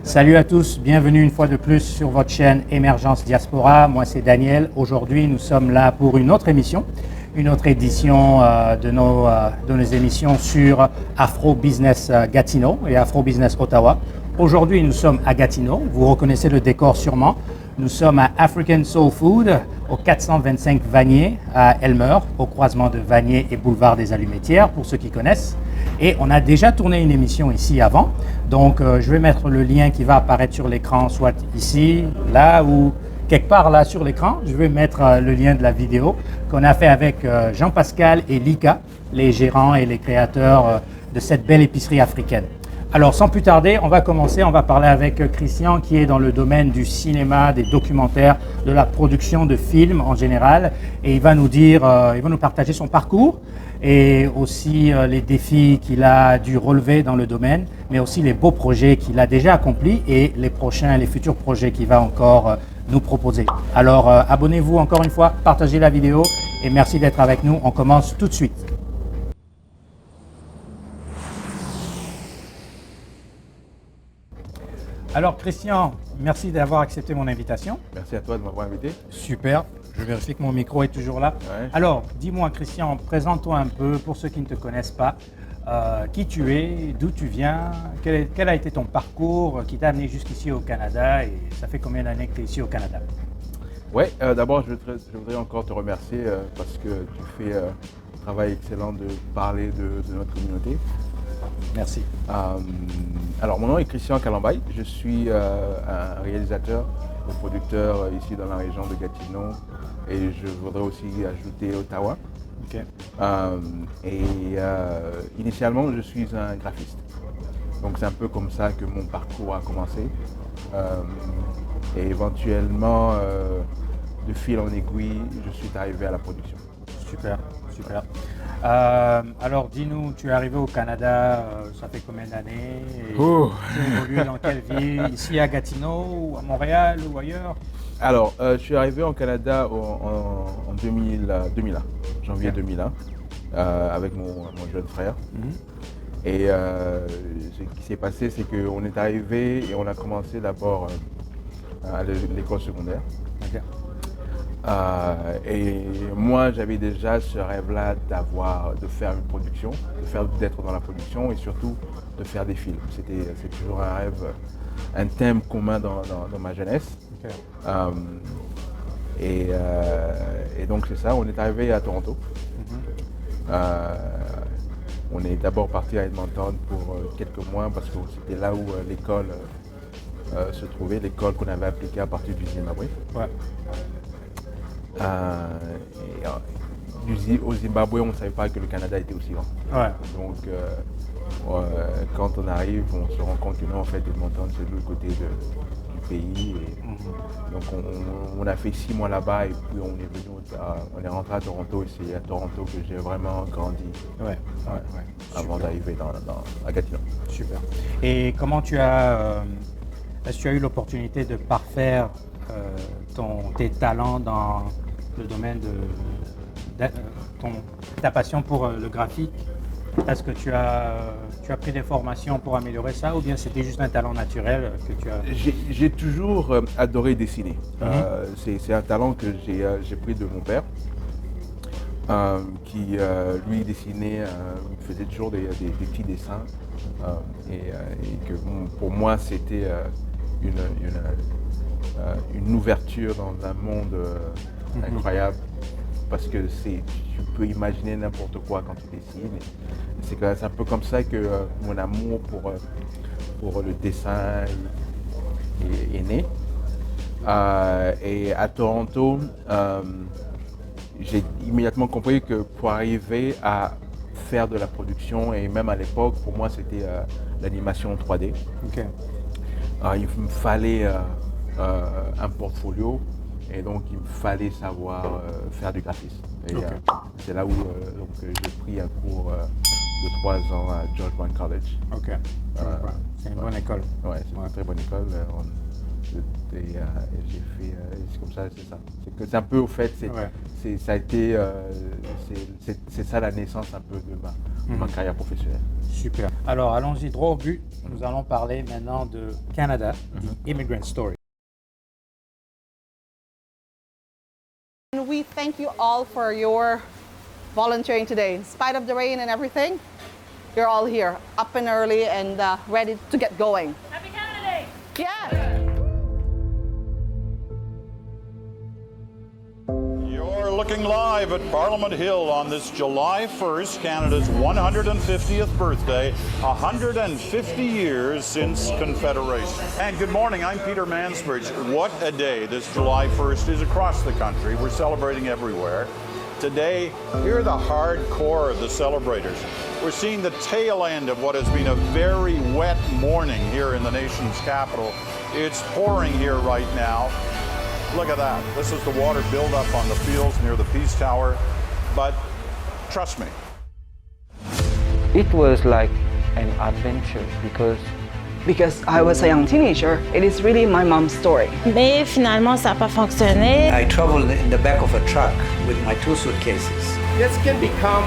Salut à tous, bienvenue une fois de plus sur votre chaîne Émergence Diaspora. Moi c'est Daniel. Aujourd'hui nous sommes là pour une autre émission, une autre édition de nos émissions sur Afro Business Gatineau et Afro Business Ottawa. Aujourd'hui nous sommes à Gatineau, vous reconnaissez le décor sûrement. Nous sommes à African Soul Food au 425 Vanier à Elmer, au croisement de Vanier et boulevard des Allumettières pour ceux qui connaissent. Et on a déjà tourné une émission ici avant, donc je vais mettre le lien qui va apparaître sur l'écran, soit ici, là ou quelque part là sur l'écran. Je vais mettre le lien de la vidéo qu'on a fait avec Jean-Pascal et Lika, les gérants et les créateurs de cette belle épicerie africaine. Alors sans plus tarder, on va commencer, on va parler avec Christian qui est dans le domaine du cinéma, des documentaires, de la production de films en général, et il va nous partager son parcours et aussi les défis qu'il a dû relever dans le domaine, mais aussi les beaux projets qu'il a déjà accomplis et les futurs projets qu'il va encore nous proposer. Alors abonnez-vous encore une fois, partagez la vidéo et merci d'être avec nous. On commence tout de suite. Alors Christian, merci d'avoir accepté mon invitation. Merci à toi de m'avoir invité. Super, je vérifie que mon micro est toujours là. Ouais. Alors, dis-moi Christian, présente-toi un peu pour ceux qui ne te connaissent pas. Qui tu es, d'où tu viens, quel a été ton parcours qui t'a amené jusqu'ici au Canada et ça fait combien d'années que tu es ici au Canada? Ouais, d'abord je voudrais encore te remercier parce que tu fais un travail excellent de parler de notre communauté. Merci. Alors mon nom est Christian Calambay, je suis un réalisateur et producteur ici dans la région de Gatineau et je voudrais aussi ajouter Ottawa. Ok. Initialement je suis un graphiste, donc c'est un peu comme ça que mon parcours a commencé et éventuellement de fil en aiguille je suis arrivé à la production. Super, super. Alors dis-nous, tu es arrivé au Canada, ça fait combien d'années? Tu évolues dans quelle ville? Ici à Gatineau, ou à Montréal ou ailleurs? Alors, je suis arrivé au Canada en 2001, janvier 2001, avec mon jeune frère. Et ce qui s'est passé, c'est qu'on est arrivé et on a commencé d'abord à l'école secondaire. Okay. Et moi, j'avais déjà ce rêve-là de faire une production, d'être dans la production et surtout de faire des films. C'est toujours un rêve, un thème commun dans ma jeunesse. Okay. Et donc c'est ça, on est arrivé à Toronto. On est d'abord parti à Edmonton pour quelques mois parce que c'était là où l'école se trouvait, l'école qu'on avait appliquée à partir du Zimbabwe. Ouais. Au Zimbabwe, on ne savait pas que le Canada était aussi grand. Ouais. Donc, quand on arrive, on se rend compte que non, en fait, Edmonton, c'est de l'autre côté du pays. Donc, on a fait 6 mois là-bas et puis on est rentré à Toronto et c'est à Toronto que j'ai vraiment grandi. Ouais. Avant d'arriver à Gatineau. Super. Et comment est-ce que tu as eu l'opportunité de parfaire tes talents dans le domaine ta passion pour le graphique? Est-ce que tu as pris des formations pour améliorer ça ou bien c'était juste un talent naturel que tu as? J'ai toujours adoré dessiner. C'est un talent que j'ai pris de mon père qui lui dessinait, faisait toujours des petits dessins et que pour moi c'était une ouverture dans un monde incroyable parce que tu peux imaginer n'importe quoi quand tu dessines. C'est un peu comme ça que mon amour pour le dessin est né. Et à Toronto, j'ai immédiatement compris que pour arriver à faire de la production, et même à l'époque, pour moi c'était l'animation 3D. Okay. Il me fallait un portfolio et donc il me fallait savoir faire du graphisme. Et c'est là où j'ai pris un cours de 3 ans à George Brown College. Ok, c'est une bonne école. Ouais, c'est une très bonne école. j'ai fait, c'est comme ça, c'est ça. C'est un peu au fait, ça a été, c'est ça la naissance un peu de ma carrière professionnelle. Super. Alors allons-y droit au but. Nous allons parler maintenant de Canada, The Immigrant Story. And we thank you all for your volunteering today. In spite of the rain and everything, you're all here, up and early and ready to get going. Happy Canada Day! Yeah! You're looking live at Parliament Hill on this July 1st, Canada's 150th birthday, 150 years since Confederation. And good morning, I'm Peter Mansbridge. What a day this July 1st is across the country. We're celebrating everywhere. Today, here are the hardcore of the celebrators. We're seeing the tail end of what has been a very wet morning here in the nation's capital. It's pouring here right now. Look at that. This is the water buildup on the fields near the Peace Tower. But trust me. It was like an adventure Because I was a young teenager, it is really my mom's story. Mais finalement, ça n'a pas fonctionné. I traveled in the back of a truck with my 2 suitcases. This can become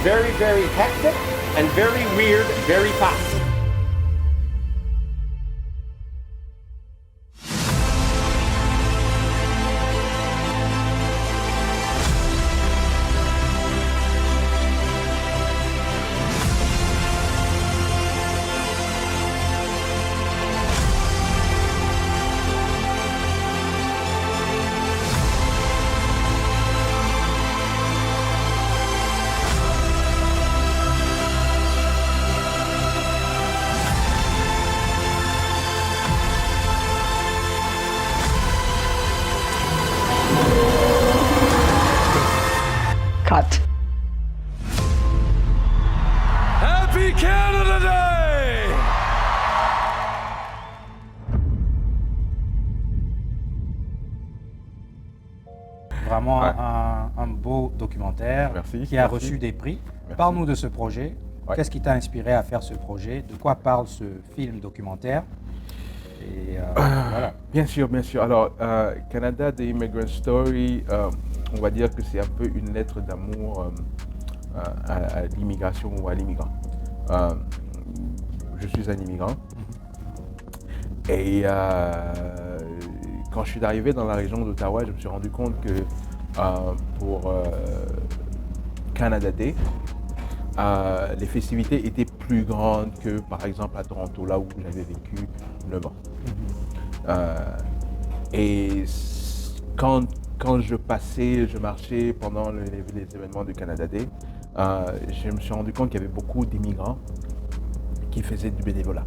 very, very hectic and very weird very fast. Cut. Happy Canada Day! Vraiment un beau documentaire qui a reçu des prix. Parle-nous de ce projet. Qu'est-ce qui t'a inspiré à faire ce projet? De quoi parle ce film documentaire? Et voilà. Bien sûr, bien sûr. Alors, Canada, The Immigrant Story, on va dire que c'est un peu une lettre d'amour à l'immigration ou à l'immigrant. Je suis un immigrant. Et quand je suis arrivé dans la région d'Ottawa, je me suis rendu compte que pour Canada Day, les festivités étaient plus grandes que par exemple à Toronto, là où j'avais vécu 9 ans. Et quand je marchais pendant les événements de Canada Day, je me suis rendu compte qu'il y avait beaucoup d'immigrants qui faisaient du bénévolat.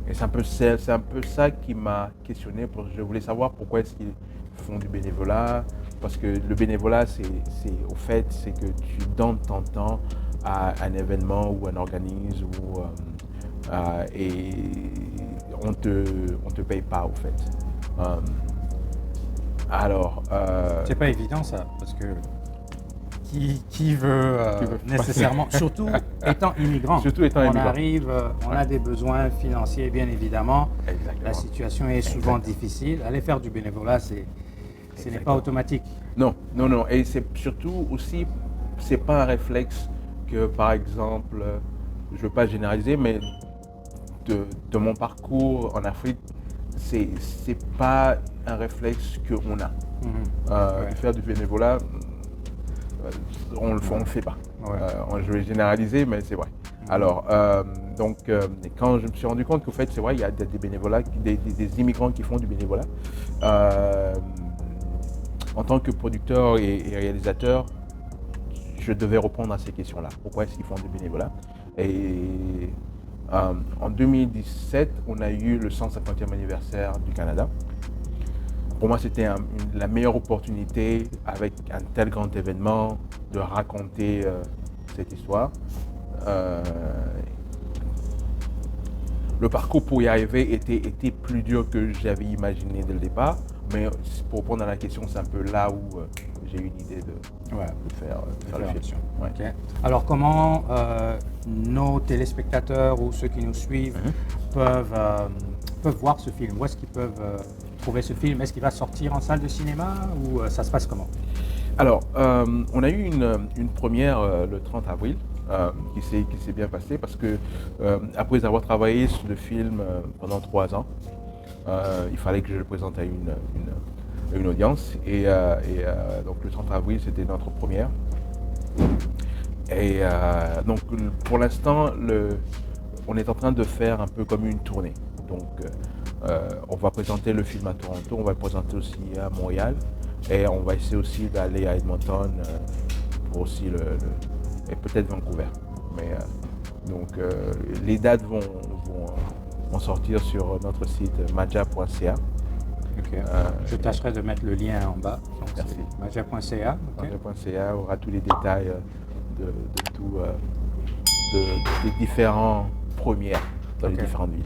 Et c'est un peu ça qui m'a questionné. Je voulais savoir pourquoi est-ce qu'ils font du bénévolat. Parce que le bénévolat, c'est que tu donnes ton temps à un événement ou un organisme et on te paye pas au fait. C'est pas évident ça, parce que qui veut nécessairement, surtout étant immigrant, arrive, on a des besoins financiers bien évidemment. Exactement. La situation est souvent difficile. Aller faire du bénévolat, ce n'est pas automatique. Non. Et c'est surtout aussi, c'est pas un réflexe que par exemple, je ne veux pas généraliser, mais de mon parcours en Afrique, c'est pas un réflexe qu'on a. De faire du bénévolat, on le fait pas. Je vais généraliser, mais c'est vrai. Alors, quand je me suis rendu compte qu'au fait, c'est vrai, il y a des bénévolats, des immigrants qui font du bénévolat. En tant que producteur et réalisateur, je devais répondre à ces questions-là. Pourquoi est-ce qu'ils font du bénévolat? Et en 2017, on a eu le 150e anniversaire du Canada. Pour moi, c'était la meilleure opportunité, avec un tel grand événement, de raconter cette histoire. Le parcours pour y arriver était plus dur que j'avais imaginé dès le départ. Mais pour répondre à la question, c'est un peu là où j'ai eu une idée de faire le film. Okay. Alors comment nos téléspectateurs ou ceux qui nous suivent peuvent peuvent voir ce film? Où est-ce qu'ils peuvent trouver ce film? Est-ce qu'il va sortir en salle de cinéma ou ça se passe comment? Alors, on a eu une première le 30 avril qui s'est bien passée parce que après avoir travaillé sur le film pendant 3 ans, il fallait que je le présente à une audience et donc le 30 avril c'était notre première. Et donc pour l'instant, on est en train de faire un peu comme une tournée. Donc on va présenter le film à Toronto, on va le présenter aussi à Montréal et on va essayer aussi d'aller à Edmonton pour aussi et peut-être Vancouver. Mais donc les dates vont sortir sur notre site maja.ca. Okay. Je tâcherai de mettre le lien en bas. Donc merci. Maja.ca. Okay. Maja.ca aura tous les détails des différents premières dans les différentes villes.